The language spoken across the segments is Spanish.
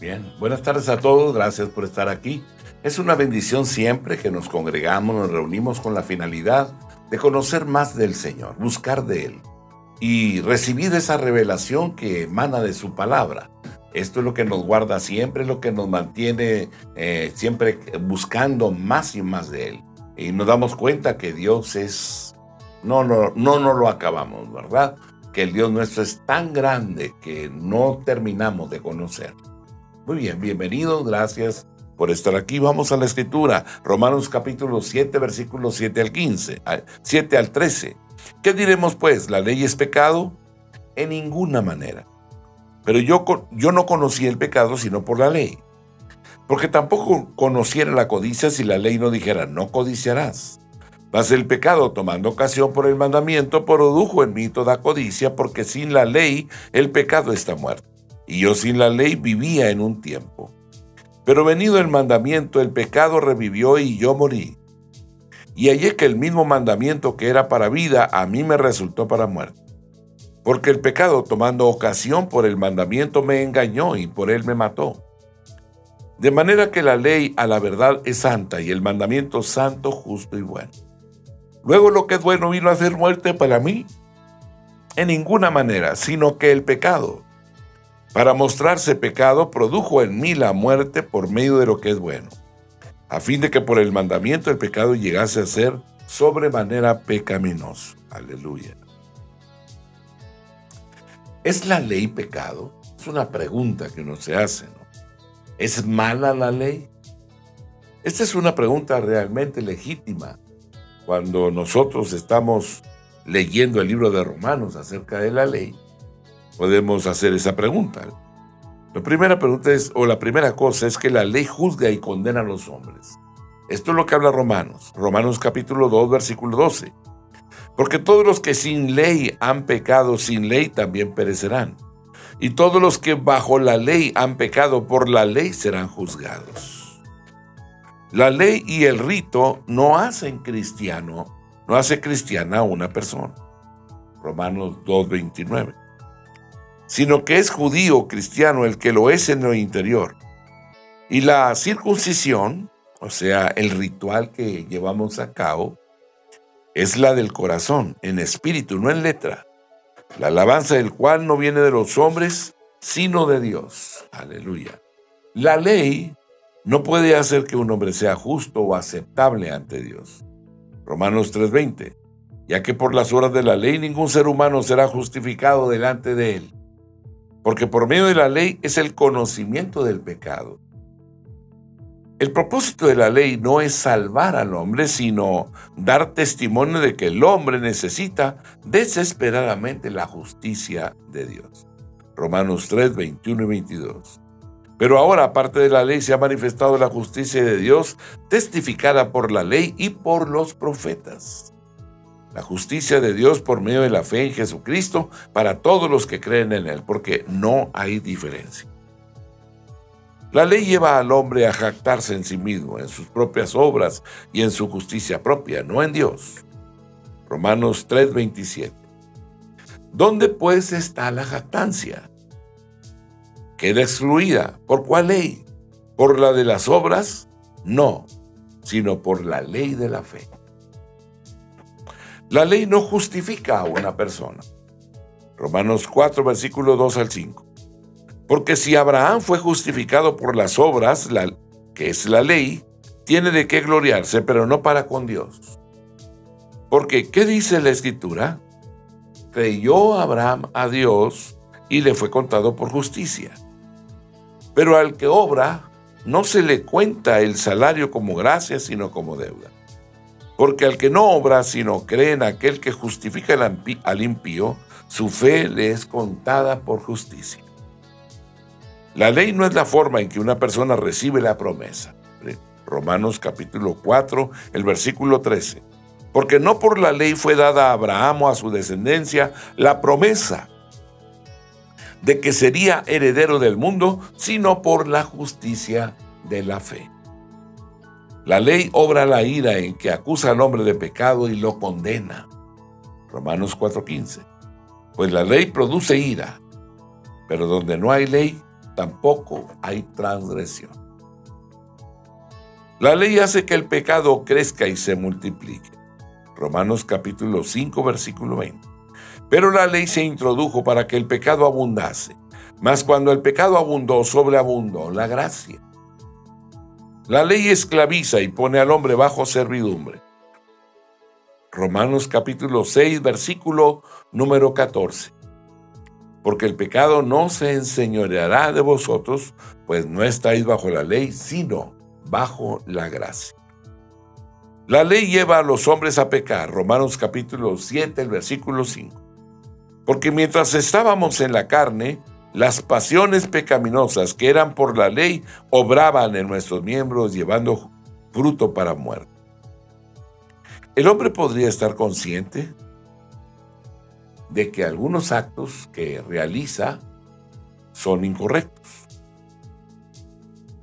Bien, buenas tardes a todos, gracias por estar aquí. Es una bendición siempre que nos congregamos, nos reunimos con la finalidad de conocer más del Señor, buscar de Él y recibir esa revelación que emana de su palabra. Esto es lo que nos guarda siempre, lo que nos mantiene siempre buscando más y más de Él. Y nos damos cuenta que Dios es, no lo acabamos, ¿verdad? Que el Dios nuestro es tan grande que no terminamos de conocer. Muy bien, bienvenidos, gracias por estar aquí. Vamos a la escritura, Romanos capítulo 7, versículos 7 al 15, 7 al 13. ¿Qué diremos pues? ¿La ley es pecado? En ninguna manera. Pero yo no conocí el pecado sino por la ley. Porque tampoco conociera la codicia si la ley no dijera, no codiciarás. Mas el pecado, tomando ocasión por el mandamiento, produjo en mí toda codicia, porque sin la ley el pecado está muerto. Y yo sin la ley vivía en un tiempo. Pero venido el mandamiento, el pecado revivió y yo morí. Y hallé que el mismo mandamiento que era para vida, a mí me resultó para muerte. Porque el pecado, tomando ocasión por el mandamiento, me engañó y por él me mató. De manera que la ley a la verdad es santa y el mandamiento santo, justo y bueno. Luego lo que es bueno vino a ser muerte para mí. En ninguna manera, sino que el pecado, para mostrarse pecado, produjo en mí la muerte por medio de lo que es bueno, a fin de que por el mandamiento el pecado llegase a ser sobremanera pecaminoso. Aleluya. ¿Es la ley pecado? Es una pregunta que uno se hace, ¿no? ¿Es mala la ley? Esta es una pregunta realmente legítima. Cuando nosotros estamos leyendo el libro de Romanos acerca de la ley, podemos hacer esa pregunta. La primera cosa es que la ley juzga y condena a los hombres. Esto es lo que habla Romanos capítulo 2, versículo 12. Porque todos los que sin ley han pecado, sin ley también perecerán. Y todos los que bajo la ley han pecado, por la ley serán juzgados. La ley y el rito no hace cristiana a una persona. Romanos 2, 29. Sino que es judío cristiano el que lo es en lo interior. Y la circuncisión, o sea, el ritual que llevamos a cabo, es la del corazón, en espíritu, no en letra. La alabanza del cual no viene de los hombres, sino de Dios. Aleluya. La ley no puede hacer que un hombre sea justo o aceptable ante Dios. Romanos 3:20. Ya que por las obras de la ley ningún ser humano será justificado delante de él. Porque por medio de la ley es el conocimiento del pecado. El propósito de la ley no es salvar al hombre, sino dar testimonio de que el hombre necesita desesperadamente la justicia de Dios. Romanos 3, 21 y 22. Pero ahora, aparte de la ley, se ha manifestado la justicia de Dios, testificada por la ley y por los profetas. La justicia de Dios por medio de la fe en Jesucristo para todos los que creen en Él, porque no hay diferencia. La ley lleva al hombre a jactarse en sí mismo, en sus propias obras y en su justicia propia, no en Dios. Romanos 3:27. ¿Dónde pues está la jactancia? Queda excluida. ¿Por cuál ley? ¿Por la de las obras? No, sino por la ley de la fe. La ley no justifica a una persona. Romanos 4, versículo 2 al 5. Porque si Abraham fue justificado por las obras, que es la ley, tiene de qué gloriarse, pero no para con Dios. Porque, ¿qué dice la Escritura? Creyó Abraham a Dios y le fue contado por justicia. Pero al que obra, no se le cuenta el salario como gracia, sino como deuda. Porque al que no obra, sino cree en aquel que justifica al impío, su fe le es contada por justicia. La ley no es la forma en que una persona recibe la promesa. Romanos capítulo 4, el versículo 13. Porque no por la ley fue dada a Abraham o a su descendencia la promesa de que sería heredero del mundo, sino por la justicia de la fe. La ley obra la ira en que acusa al hombre de pecado y lo condena. Romanos 4:15. Pues la ley produce ira, pero donde no hay ley, tampoco hay transgresión. La ley hace que el pecado crezca y se multiplique. Romanos capítulo 5, versículo 20. Pero la ley se introdujo para que el pecado abundase. Mas cuando el pecado abundó, sobreabundó la gracia. La ley esclaviza y pone al hombre bajo servidumbre. Romanos capítulo 6, versículo número 14. Porque el pecado no se enseñoreará de vosotros, pues no estáis bajo la ley, sino bajo la gracia. La ley lleva a los hombres a pecar. Romanos capítulo 7, el versículo 5. Porque mientras estábamos en la carne, las pasiones pecaminosas que eran por la ley obraban en nuestros miembros, llevando fruto para muerte. El hombre podría estar consciente de que algunos actos que realiza son incorrectos.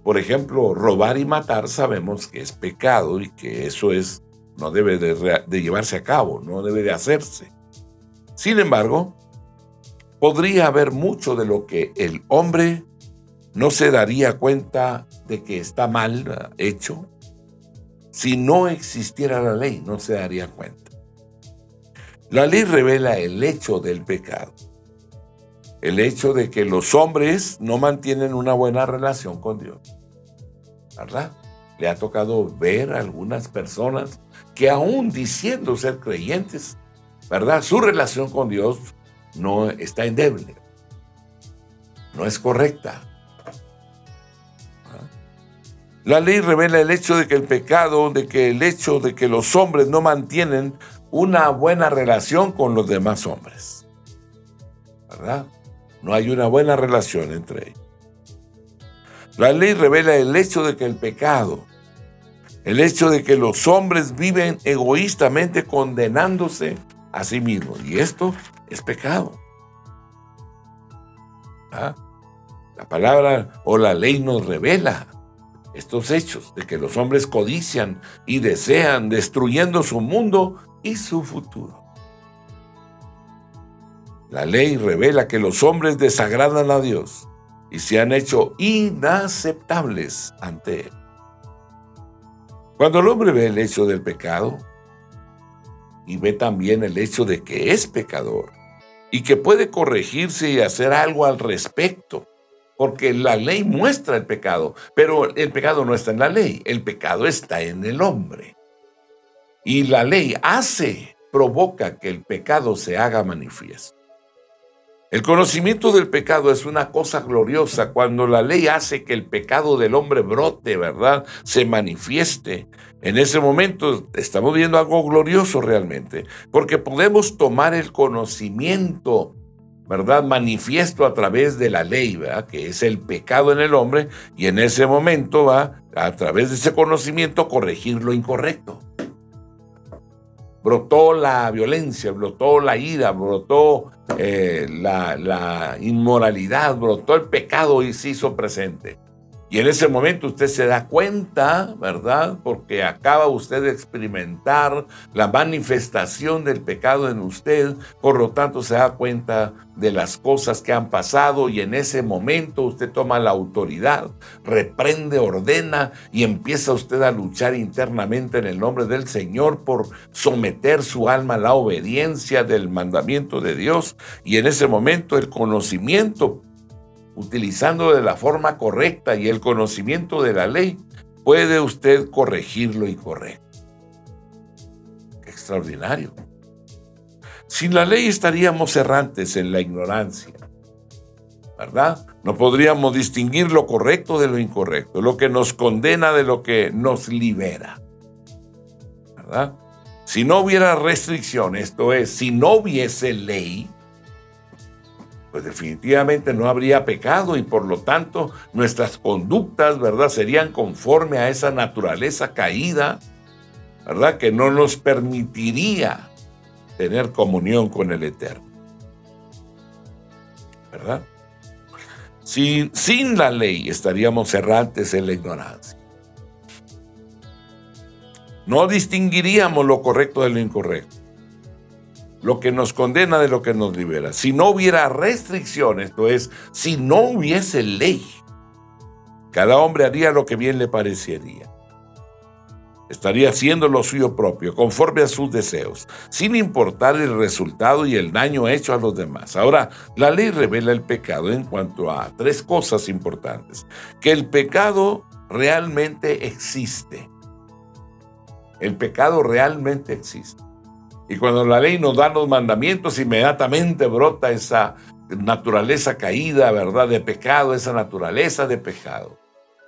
Por ejemplo, robar y matar sabemos que es pecado y que eso no debe de llevarse a cabo, no debe de hacerse. Sin embargo, podría haber mucho de lo que el hombre no se daría cuenta de que está mal hecho. Si no existiera la ley, no se daría cuenta. La ley revela el hecho del pecado. El hecho de que los hombres no mantienen una buena relación con Dios. ¿Verdad? Le ha tocado ver a algunas personas que aún diciendo ser creyentes, ¿verdad? Su relación con Dios no está endeble. No es correcta. La ley revela el hecho de que el pecado, el hecho de que los hombres no mantienen una buena relación con los demás hombres. ¿Verdad? No hay una buena relación entre ellos. La ley revela el hecho de que el pecado, el hecho de que los hombres viven egoístamente condenándose a sí mismos. Y esto es pecado. ¿Ah? La palabra o la ley nos revela estos hechos de que los hombres codician y desean, destruyendo su mundo y su futuro. La ley revela que los hombres desagradan a Dios y se han hecho inaceptables ante Él. Cuando el hombre ve el hecho del pecado y ve también el hecho de que es pecador y que puede corregirse y hacer algo al respecto, porque la ley muestra el pecado, pero el pecado no está en la ley, el pecado está en el hombre. Y la ley provoca que el pecado se haga manifiesto. El conocimiento del pecado es una cosa gloriosa cuando la ley hace que el pecado del hombre brote, ¿verdad? Se manifieste. En ese momento estamos viendo algo glorioso realmente, porque podemos tomar el conocimiento, ¿verdad? Manifiesto a través de la ley, ¿verdad? Que es el pecado en el hombre, y en ese momento va, a través de ese conocimiento, corregir lo incorrecto. Brotó la violencia, brotó la ira, brotó la inmoralidad, brotó el pecado y se hizo presente. Y en ese momento usted se da cuenta, ¿verdad? Porque acaba usted de experimentar la manifestación del pecado en usted, por lo tanto se da cuenta de las cosas que han pasado y en ese momento usted toma la autoridad, reprende, ordena y empieza usted a luchar internamente en el nombre del Señor por someter su alma a la obediencia del mandamiento de Dios. Y en ese momento el conocimiento, utilizando de la forma correcta y el conocimiento de la ley, puede usted corregir lo incorrecto. ¡Qué extraordinario! Sin la ley estaríamos errantes en la ignorancia, ¿verdad? No podríamos distinguir lo correcto de lo incorrecto, lo que nos condena de lo que nos libera, ¿verdad? Si no hubiera restricción, esto es, si no hubiese ley, pues definitivamente no habría pecado y por lo tanto nuestras conductas, ¿verdad?, serían conforme a esa naturaleza caída, ¿verdad?, que no nos permitiría tener comunión con el Eterno, ¿verdad? Sin la ley estaríamos errantes en la ignorancia. No distinguiríamos lo correcto de lo incorrecto. lo que nos condena de lo que nos libera. Si no hubiera restricción, esto es, si no hubiese ley, cada hombre haría lo que bien le parecería. Estaría haciendo lo suyo propio, conforme a sus deseos, sin importar el resultado y el daño hecho a los demás. Ahora, la ley revela el pecado en cuanto a tres cosas importantes. Que el pecado realmente existe. El pecado realmente existe. Y cuando la ley nos da los mandamientos, inmediatamente brota esa naturaleza caída, ¿verdad?, de pecado, esa naturaleza de pecado,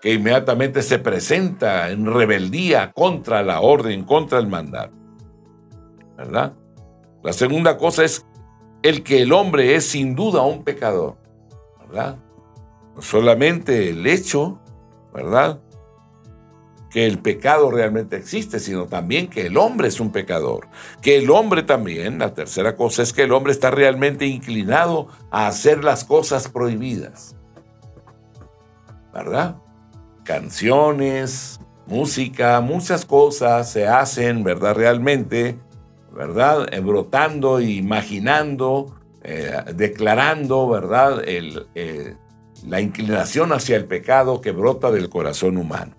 que inmediatamente se presenta en rebeldía contra la orden, contra el mandato, ¿verdad? La segunda cosa es el que el hombre es sin duda un pecador, ¿verdad? No solamente el hecho, ¿verdad?, que el pecado realmente existe, sino también que el hombre es un pecador. Que el hombre también, la tercera cosa es que el hombre está realmente inclinado a hacer las cosas prohibidas, ¿verdad? Canciones, música, muchas cosas se hacen, ¿verdad?, realmente, ¿verdad?, brotando, imaginando, declarando, ¿verdad?, la inclinación hacia el pecado que brota del corazón humano.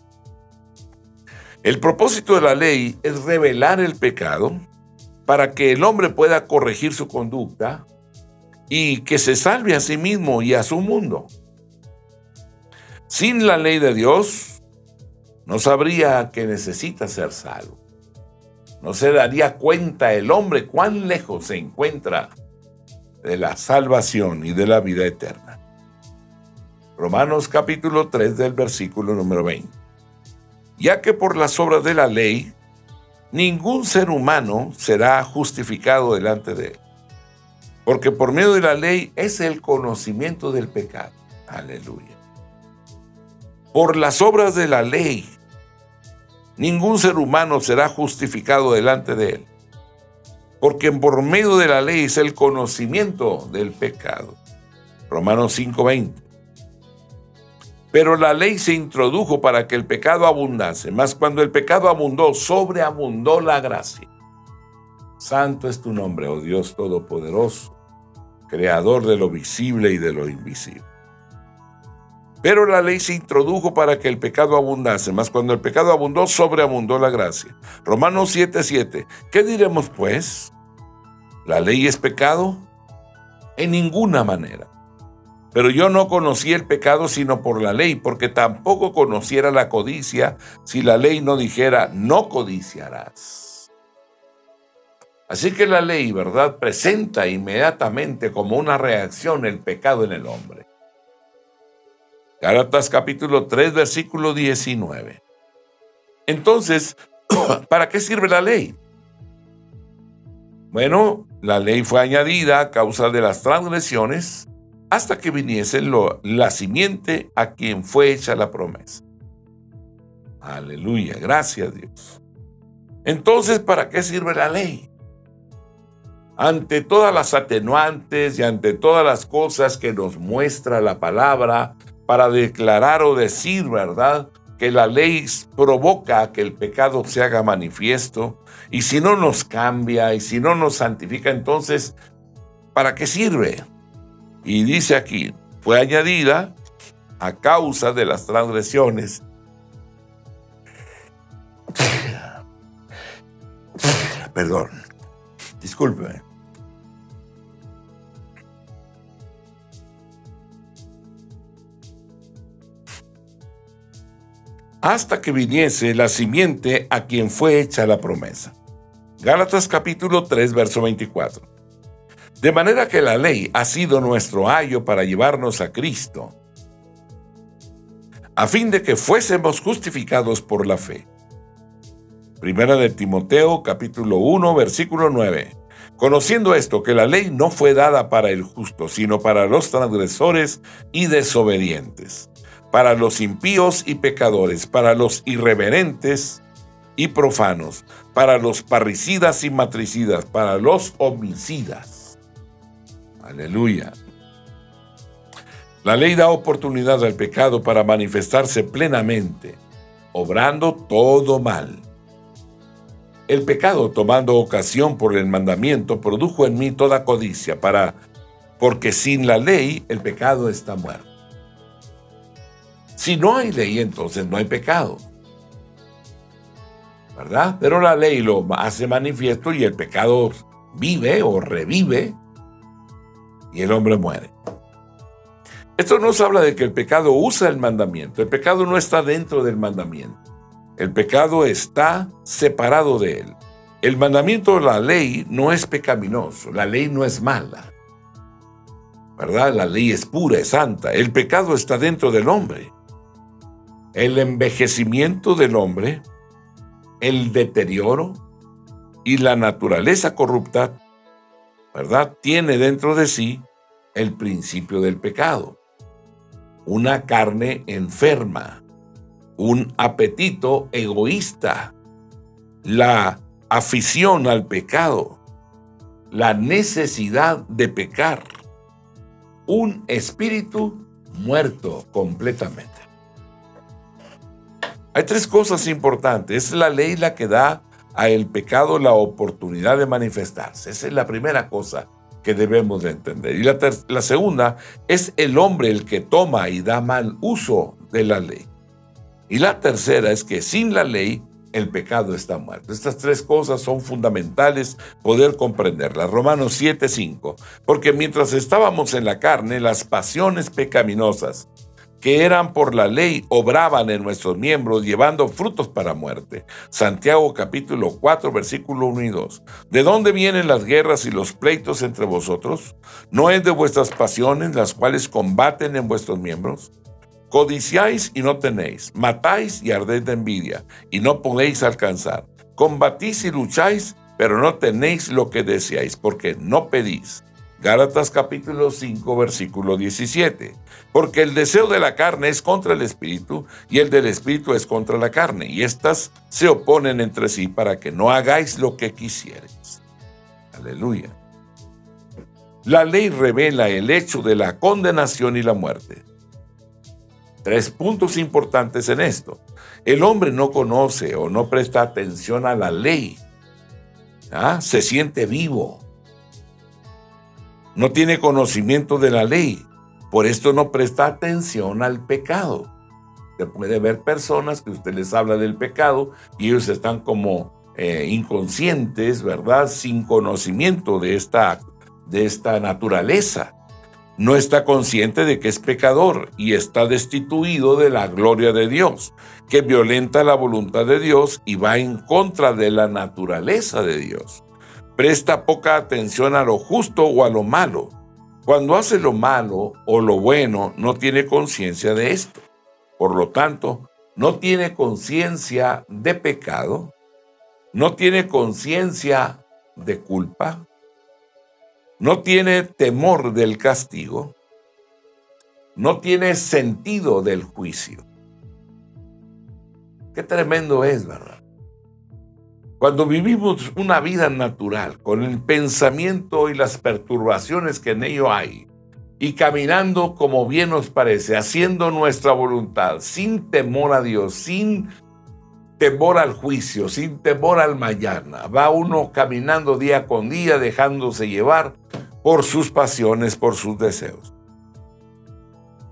El propósito de la ley es revelar el pecado para que el hombre pueda corregir su conducta y que se salve a sí mismo y a su mundo. Sin la ley de Dios, no sabría que necesita ser salvo. No se daría cuenta el hombre cuán lejos se encuentra de la salvación y de la vida eterna. Romanos capítulo 3 del versículo número 20. Ya que por las obras de la ley, ningún ser humano será justificado delante de él. Porque por medio de la ley es el conocimiento del pecado. Aleluya. Por las obras de la ley, ningún ser humano será justificado delante de él. Porque por medio de la ley es el conocimiento del pecado. Romanos 5:20. Pero la ley se introdujo para que el pecado abundase, mas cuando el pecado abundó, sobreabundó la gracia. Santo es tu nombre, oh Dios Todopoderoso, Creador de lo visible y de lo invisible. Pero la ley se introdujo para que el pecado abundase, mas cuando el pecado abundó, sobreabundó la gracia. Romanos 7:7. ¿Qué diremos pues? ¿La ley es pecado? En ninguna manera. Pero yo no conocí el pecado sino por la ley, porque tampoco conociera la codicia si la ley no dijera, no codiciarás. Así que la ley, ¿verdad?, presenta inmediatamente como una reacción el pecado en el hombre. Gálatas capítulo 3, versículo 19. Entonces, ¿para qué sirve la ley? Bueno, la ley fue añadida a causa de las transgresiones, hasta que viniese la simiente a quien fue hecha la promesa. Aleluya, gracias a Dios. Entonces, ¿para qué sirve la ley? Ante todas las atenuantes y ante todas las cosas que nos muestra la palabra para declarar o decir, ¿verdad?, que la ley provoca que el pecado se haga manifiesto, y si no nos cambia y si no nos santifica, entonces, ¿para qué sirve? Y dice aquí, fue añadida a causa de las transgresiones. Perdón, discúlpeme. Hasta que viniese la simiente a quien fue hecha la promesa. Gálatas capítulo 3, verso 24. De manera que la ley ha sido nuestro ayo para llevarnos a Cristo, a fin de que fuésemos justificados por la fe. Primera de Timoteo, capítulo 1, versículo 9. Conociendo esto, que la ley no fue dada para el justo, sino para los transgresores y desobedientes, para los impíos y pecadores, para los irreverentes y profanos, para los parricidas y matricidas, para los homicidas. Aleluya. La ley da oportunidad al pecado para manifestarse plenamente, obrando todo mal. El pecado, tomando ocasión por el mandamiento, produjo en mí toda codicia, porque sin la ley el pecado está muerto. Si no hay ley, entonces no hay pecado, ¿verdad? Pero la ley lo hace manifiesto y el pecado vive o revive y el hombre muere. Esto nos habla de que el pecado usa el mandamiento. El pecado no está dentro del mandamiento. El pecado está separado de él. El mandamiento de la ley no es pecaminoso. La ley no es mala, ¿verdad? La ley es pura, es santa. El pecado está dentro del hombre. El envejecimiento del hombre, el deterioro y la naturaleza corrupta, ¿verdad?, tiene dentro de sí el principio del pecado. Una carne enferma, un apetito egoísta, la afición al pecado, la necesidad de pecar, un espíritu muerto completamente. Hay tres cosas importantes. Es la ley la que da al pecado la oportunidad de manifestarse. Esa es la primera cosa que debemos de entender. Y la segunda es el hombre el que toma y da mal uso de la ley. Y la tercera es que sin la ley el pecado está muerto. Estas tres cosas son fundamentales poder comprenderlas. Romanos 7:5. Porque mientras estábamos en la carne, las pasiones pecaminosas que eran por la ley obraban en nuestros miembros, llevando frutos para muerte. Santiago capítulo 4, versículo 1 y 2. ¿De dónde vienen las guerras y los pleitos entre vosotros? ¿No es de vuestras pasiones las cuales combaten en vuestros miembros? Codiciáis y no tenéis, matáis y ardéis de envidia, y no podéis alcanzar. Combatís y lucháis, pero no tenéis lo que deseáis, porque no pedís. Gálatas capítulo 5, versículo 17. Porque el deseo de la carne es contra el espíritu, y el del espíritu es contra la carne, y éstas se oponen entre sí para que no hagáis lo que quisierais. Aleluya. La ley revela el hecho de la condenación y la muerte. Tres puntos importantes en esto. El hombre no conoce o no presta atención a la ley. Se siente vivo. No tiene conocimiento de la ley. Por esto no presta atención al pecado. Usted puede ver personas que usted les habla del pecado y ellos están como inconscientes, ¿verdad? Sin conocimiento de esta naturaleza. No está consciente de que es pecador y está destituido de la gloria de Dios, que violenta la voluntad de Dios y va en contra de la naturaleza de Dios. Presta poca atención a lo justo o a lo malo. Cuando hace lo malo o lo bueno, no tiene conciencia de esto. Por lo tanto, no tiene conciencia de pecado, no tiene conciencia de culpa, no tiene temor del castigo, no tiene sentido del juicio. Qué tremendo es, ¿verdad? Cuando vivimos una vida natural, con el pensamiento y las perturbaciones que en ello hay, y caminando como bien nos parece, haciendo nuestra voluntad, sin temor a Dios, sin temor al juicio, sin temor al mañana, va uno caminando día con día, dejándose llevar por sus pasiones, por sus deseos.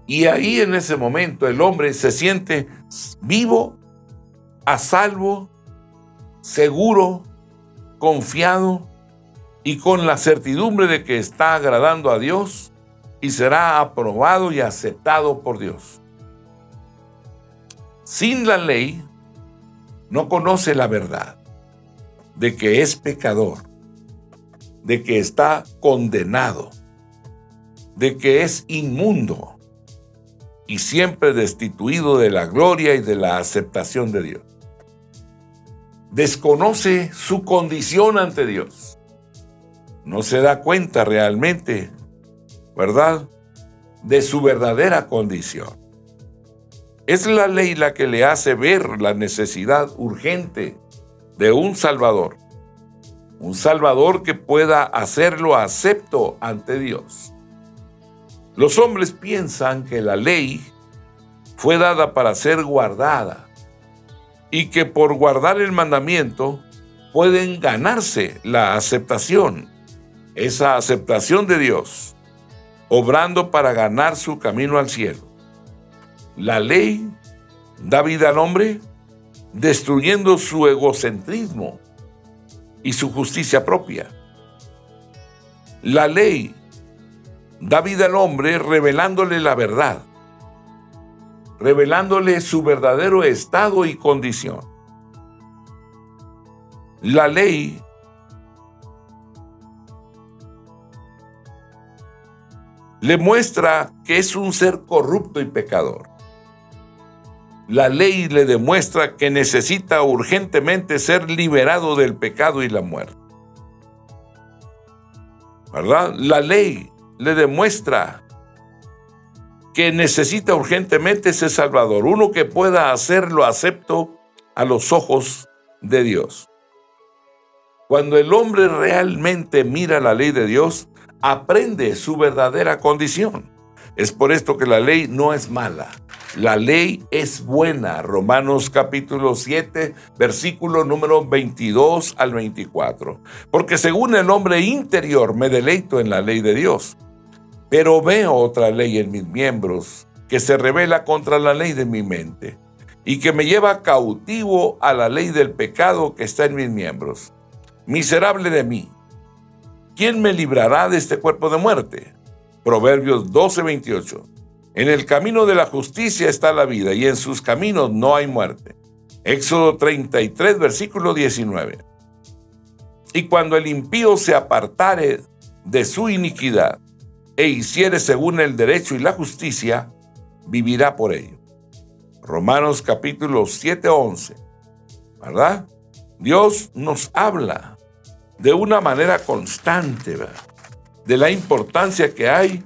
Y ahí en ese momento el hombre se siente vivo, a salvo, seguro, confiado y con la certidumbre de que está agradando a Dios y será aprobado y aceptado por Dios. Sin la ley, no conoce la verdad de que es pecador, de que está condenado, de que es inmundo y siempre destituido de la gloria y de la aceptación de Dios. Desconoce su condición ante Dios. No se da cuenta realmente, ¿verdad?, de su verdadera condición. Es la ley la que le hace ver la necesidad urgente de un Salvador que pueda hacerlo acepto ante Dios. Los hombres piensan que la ley fue dada para ser guardada y que por guardar el mandamiento pueden ganarse la aceptación, esa aceptación de Dios, obrando para ganar su camino al cielo. La ley da vida al hombre, destruyendo su egocentrismo y su justicia propia. La ley da vida al hombre revelándole la verdad, revelándole su verdadero estado y condición. La ley le muestra que es un ser corrupto y pecador. La ley le demuestra que necesita urgentemente ser liberado del pecado y la muerte. ¿Verdad? La ley le demuestra que necesita urgentemente ese Salvador, uno que pueda hacerlo acepto a los ojos de Dios. Cuando el hombre realmente mira la ley de Dios, aprende su verdadera condición. Es por esto que la ley no es mala. La ley es buena. Romanos capítulo 7, versículo número 22 al 24. Porque según el hombre interior me deleito en la ley de Dios, pero veo otra ley en mis miembros que se rebela contra la ley de mi mente y que me lleva cautivo a la ley del pecado que está en mis miembros. Miserable de mí, ¿quién me librará de este cuerpo de muerte? Proverbios 12, 28. En el camino de la justicia está la vida, y en sus caminos no hay muerte. Éxodo 33, versículo 19. Y cuando el impío se apartare de su iniquidad, e hiciere según el derecho y la justicia, vivirá por ello. Romanos capítulo 7, 11. ¿Verdad? Dios nos habla de una manera constante, ¿verdad?, de la importancia que hay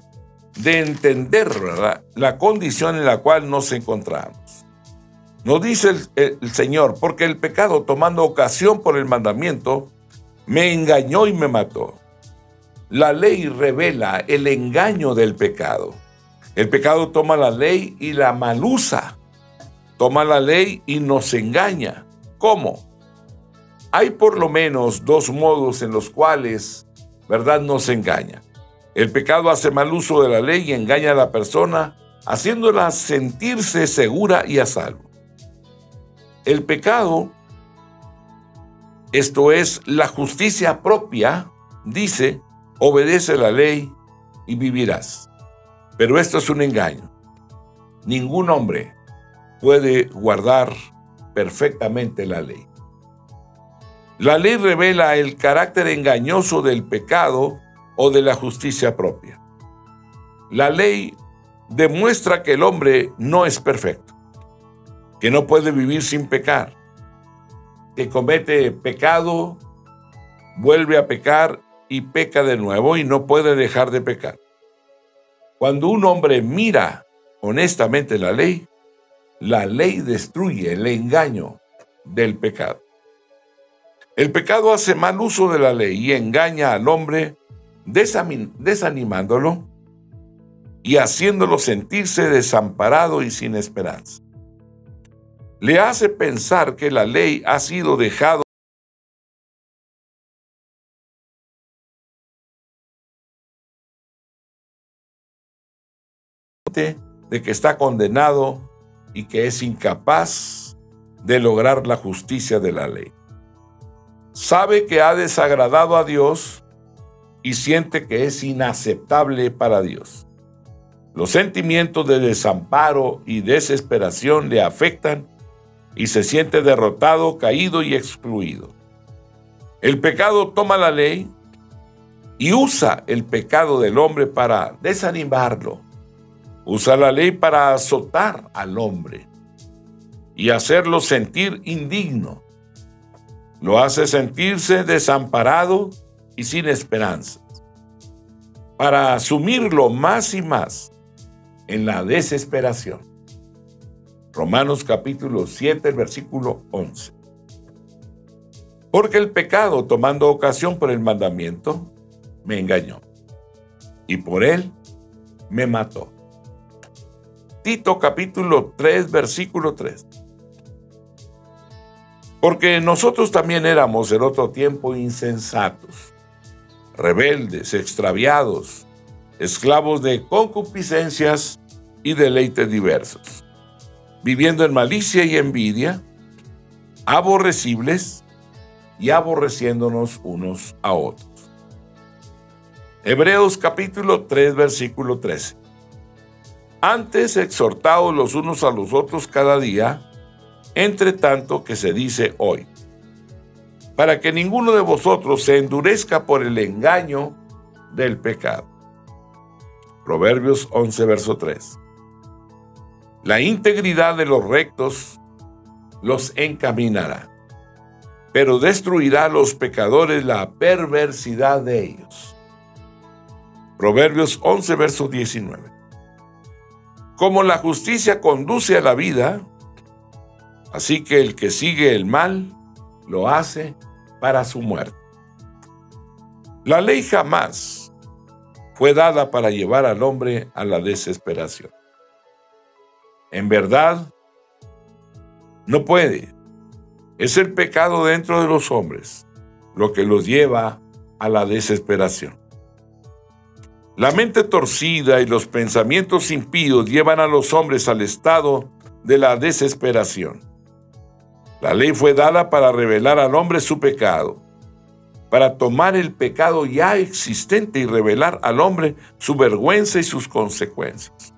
de entender, ¿verdad?, la condición en la cual nos encontramos. Nos dice el Señor, porque el pecado, tomando ocasión por el mandamiento, me engañó y me mató. La ley revela el engaño del pecado. El pecado toma la ley y la malusa. Toma la ley y nos engaña. ¿Cómo? Hay por lo menos dos modos en los cuales, ¿verdad?, nos engaña. El pecado hace mal uso de la ley y engaña a la persona, haciéndola sentirse segura y a salvo. El pecado, esto es, la justicia propia, dice, obedece la ley y vivirás. Pero esto es un engaño. Ningún hombre puede guardar perfectamente la ley. La ley revela el carácter engañoso del pecado o de la justicia propia. La ley demuestra que el hombre no es perfecto, que no puede vivir sin pecar, que comete pecado, vuelve a pecar y peca de nuevo y no puede dejar de pecar. Cuando un hombre mira honestamente la ley destruye el engaño del pecado. El pecado hace mal uso de la ley y engaña al hombre desanimándolo y haciéndolo sentirse desamparado y sin esperanza. Le hace pensar que la ley ha sido dejada de que está condenado y que es incapaz de lograr la justicia de la ley. Sabe que ha desagradado a Dios y siente que es inaceptable para Dios. Los sentimientos de desamparo y desesperación le afectan y se siente derrotado, caído y excluido. El pecado toma la ley y usa el pecado del hombre para desanimarlo. Usa la ley para azotar al hombre y hacerlo sentir indigno. Lo hace sentirse desamparado y sin esperanza, para sumirlo más y más en la desesperación. Romanos capítulo 7, versículo 11. Porque el pecado, tomando ocasión por el mandamiento, me engañó, y por él me mató. Tito capítulo 3, versículo 3. Porque nosotros también éramos en otro tiempo insensatos, rebeldes, extraviados, esclavos de concupiscencias y deleites diversos, viviendo en malicia y envidia, aborrecibles y aborreciéndonos unos a otros. Hebreos capítulo 3, versículo 13. Antes exhortaos los unos a los otros cada día, entre tanto que se dice hoy, para que ninguno de vosotros se endurezca por el engaño del pecado. Proverbios 11, verso 3. La integridad de los rectos los encaminará, pero destruirá a los pecadores la perversidad de ellos. Proverbios 11, verso 19. Como la justicia conduce a la vida, así que el que sigue el mal lo hace para su muerte. La ley jamás fue dada para llevar al hombre a la desesperación. En verdad, no puede. Es el pecado dentro de los hombres lo que los lleva a la desesperación. La mente torcida y los pensamientos impíos llevan a los hombres al estado de la desesperación. La ley fue dada para revelar al hombre su pecado, para tomar el pecado ya existente y revelar al hombre su vergüenza y sus consecuencias.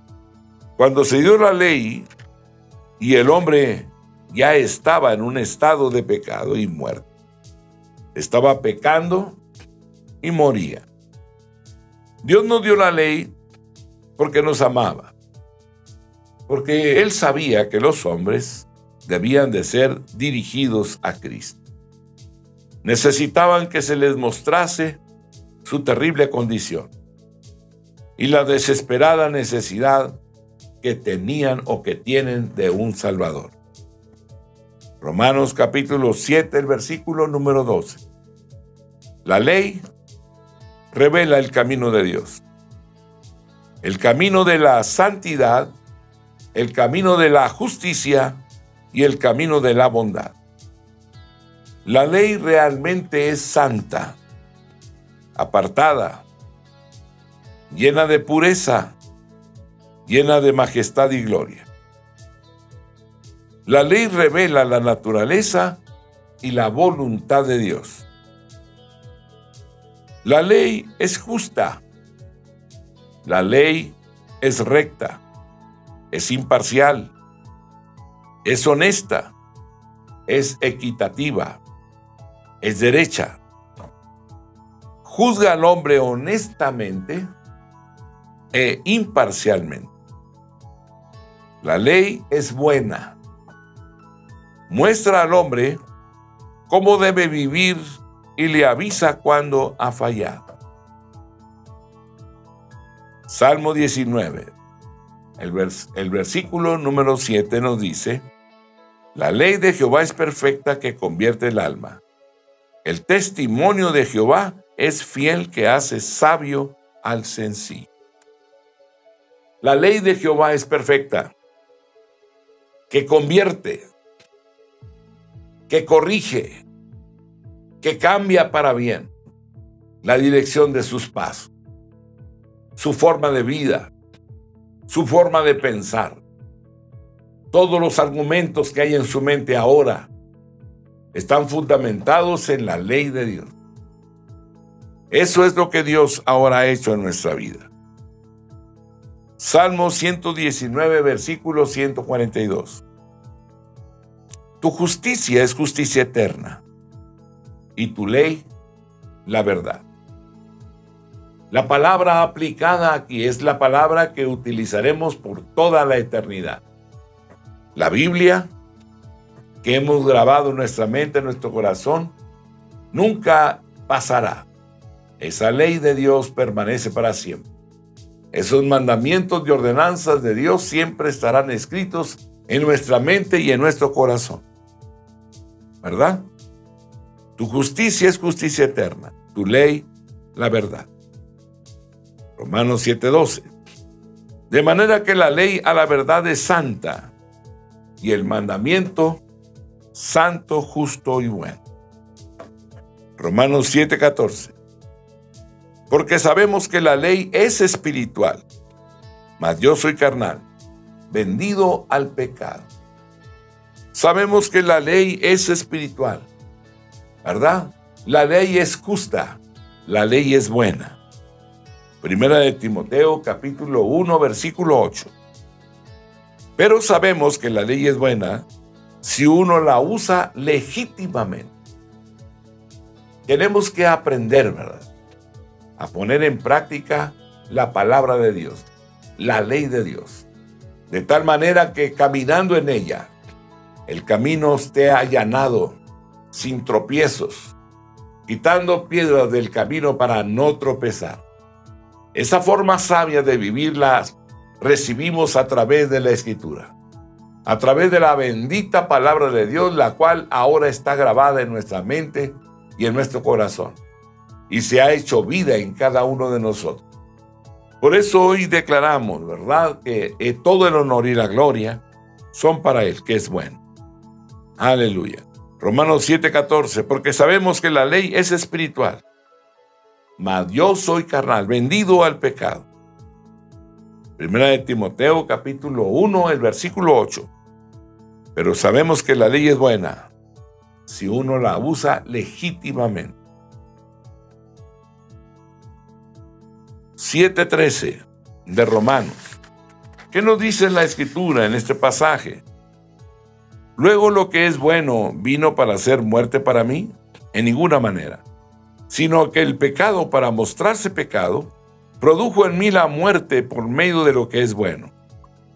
Cuando se dio la ley y el hombre ya estaba en un estado de pecado y muerte, estaba pecando y moría. Dios nos dio la ley porque nos amaba, porque Él sabía que los hombres debían de ser dirigidos a Cristo. Necesitaban que se les mostrase su terrible condición y la desesperada necesidad que tenían o que tienen de un Salvador. Romanos capítulo 7, el versículo número 12. La ley revela el camino de Dios, el camino de la santidad, el camino de la justicia y el camino de la bondad. La ley realmente es santa, apartada, llena de pureza, llena de majestad y gloria. La ley revela la naturaleza y la voluntad de Dios. La ley es justa. La ley es recta, es imparcial, es honesta, es equitativa, es derecha. Juzga al hombre honestamente e imparcialmente. La ley es buena. Muestra al hombre cómo debe vivir y le avisa cuando ha fallado. Salmo 19, el versículo número 7 nos dice: la ley de Jehová es perfecta que convierte el alma. El testimonio de Jehová es fiel que hace sabio al sencillo. La ley de Jehová es perfecta, que convierte, que corrige, que cambia para bien la dirección de sus pasos, su forma de vida, su forma de pensar. Todos los argumentos que hay en su mente ahora están fundamentados en la ley de Dios. Eso es lo que Dios ahora ha hecho en nuestra vida. Salmo 119, versículo 142. Tu justicia es justicia eterna, y tu ley, la verdad. La palabra aplicada aquí es la palabra que utilizaremos por toda la eternidad. La Biblia, que hemos grabado en nuestra mente, en nuestro corazón, nunca pasará. Esa ley de Dios permanece para siempre. Esos mandamientos y ordenanzas de Dios siempre estarán escritos en nuestra mente y en nuestro corazón. ¿Verdad? Tu justicia es justicia eterna, tu ley, la verdad. Romanos 7:12. De manera que la ley a la verdad es santa, y el mandamiento santo, justo y bueno. Romanos 7:14. Porque sabemos que la ley es espiritual, mas yo soy carnal, vendido al pecado. Sabemos que la ley es espiritual, ¿verdad? La ley es justa, la ley es buena. Primera de Timoteo, capítulo 1, versículo 8. Pero sabemos que la ley es buena si uno la usa legítimamente. Tenemos que aprender, ¿verdad?, a poner en práctica la palabra de Dios, la ley de Dios, de tal manera que caminando en ella, el camino esté allanado, sin tropiezos, quitando piedras del camino para no tropezar. Esa forma sabia de vivirla recibimos a través de la Escritura, a través de la bendita palabra de Dios, la cual ahora está grabada en nuestra mente y en nuestro corazón, y se ha hecho vida en cada uno de nosotros. Por eso hoy declaramos, ¿verdad?, que todo el honor y la gloria son para Él, que es bueno. Aleluya. Romanos 7:14, porque sabemos que la ley es espiritual, mas yo soy carnal, vendido al pecado. Primera de Timoteo, capítulo 1, el versículo 8. Pero sabemos que la ley es buena si uno la usa legítimamente. 7:13 de Romanos. ¿Qué nos dice la Escritura en este pasaje? Luego lo que es bueno vino para hacer muerte para mí, en ninguna manera, sino que el pecado, para mostrarse pecado, produjo en mí la muerte por medio de lo que es bueno,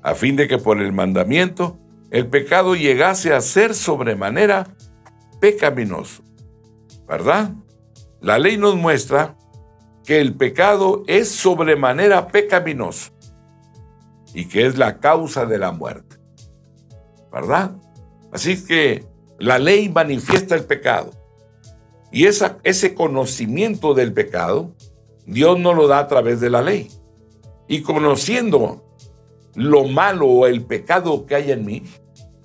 a fin de que por el mandamiento el pecado llegase a ser sobremanera pecaminoso. ¿Verdad? La ley nos muestra que el pecado es sobremanera pecaminoso y que es la causa de la muerte. ¿Verdad? Así que la ley manifiesta el pecado. Y ese conocimiento del pecado, Dios nos lo da a través de la ley. Y conociendo lo malo o el pecado que hay en mí,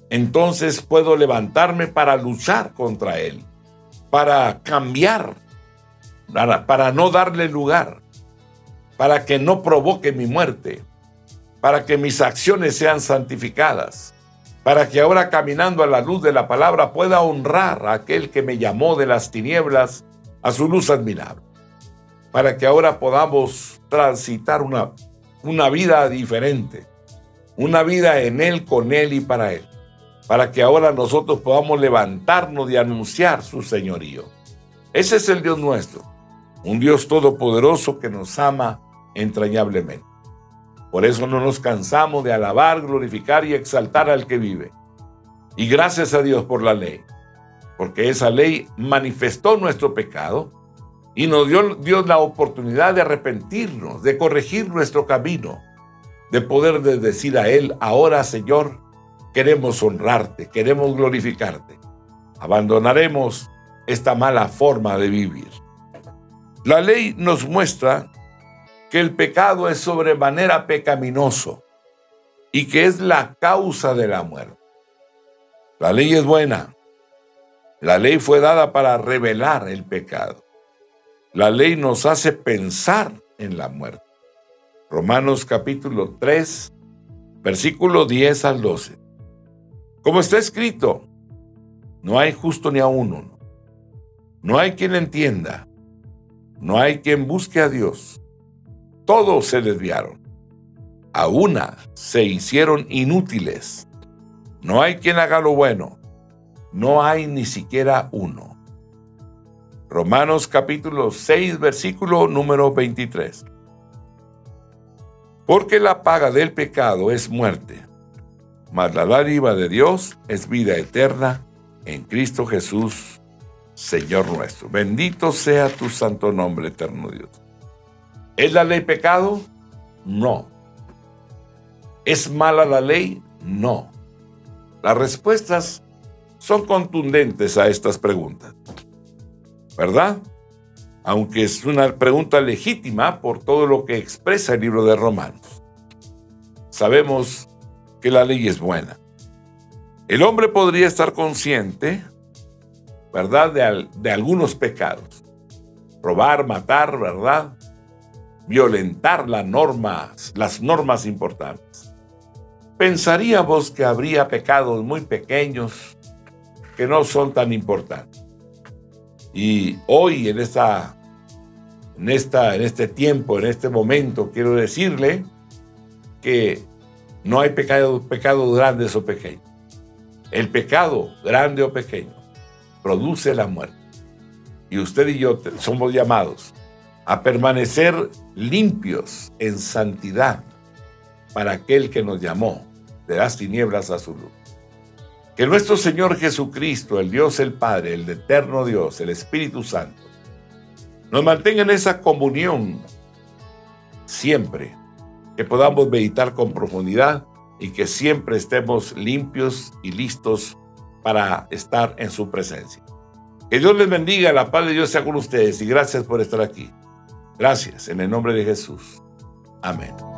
entonces puedo levantarme para luchar contra él, para cambiar, para no darle lugar, para que no provoque mi muerte, para que mis acciones sean santificadas, para que ahora caminando a la luz de la palabra pueda honrar a aquel que me llamó de las tinieblas a su luz admirable, para que ahora podamos transitar una vida diferente, una vida en Él, con Él y para Él, para que ahora nosotros podamos levantarnos y anunciar su señorío. Ese es el Dios nuestro, un Dios todopoderoso que nos ama entrañablemente. Por eso no nos cansamos de alabar, glorificar y exaltar al que vive. Y gracias a Dios por la ley, porque esa ley manifestó nuestro pecado y nos dio Dios la oportunidad de arrepentirnos, de corregir nuestro camino, de poder decir a Él: ahora, Señor, queremos honrarte, queremos glorificarte. Abandonaremos esta mala forma de vivir. La ley nos muestra que el pecado es sobremanera pecaminoso y que es la causa de la muerte. La ley es buena. La ley fue dada para revelar el pecado. La ley nos hace pensar en la muerte. Romanos capítulo 3, versículo 10 al 12. Como está escrito, no hay justo ni a uno. No hay quien entienda. No hay quien busque a Dios. Todos se desviaron. A una se hicieron inútiles. No hay quien haga lo bueno. No hay ni siquiera uno. Romanos capítulo 6, versículo número 23. Porque la paga del pecado es muerte, mas la dádiva de Dios es vida eterna en Cristo Jesús, Señor nuestro. Bendito sea tu santo nombre, eterno Dios. ¿Es la ley pecado? No. ¿Es mala la ley? No. Las respuestas son contundentes a estas preguntas, ¿verdad? Aunque es una pregunta legítima por todo lo que expresa el libro de Romanos. Sabemos que la ley es buena. El hombre podría estar consciente, ¿verdad?, de algunos pecados. Robar, matar, ¿verdad? Violentar las normas importantes. Pensaríamos que habría pecados muy pequeños que no son tan importantes. Y hoy, en este tiempo, en este momento, quiero decirle que no hay pecados grandes o pequeños. El pecado, grande o pequeño, produce la muerte. Y usted y yo somos llamados a permanecer limpios en santidad para aquel que nos llamó de las tinieblas a su luz. Que nuestro Señor Jesucristo, el Dios el Padre, el eterno Dios, el Espíritu Santo, nos mantenga en esa comunión siempre, que podamos meditar con profundidad y que siempre estemos limpios y listos para estar en su presencia. Que Dios les bendiga, la paz de Dios sea con ustedes y gracias por estar aquí. Gracias, en el nombre de Jesús. Amén.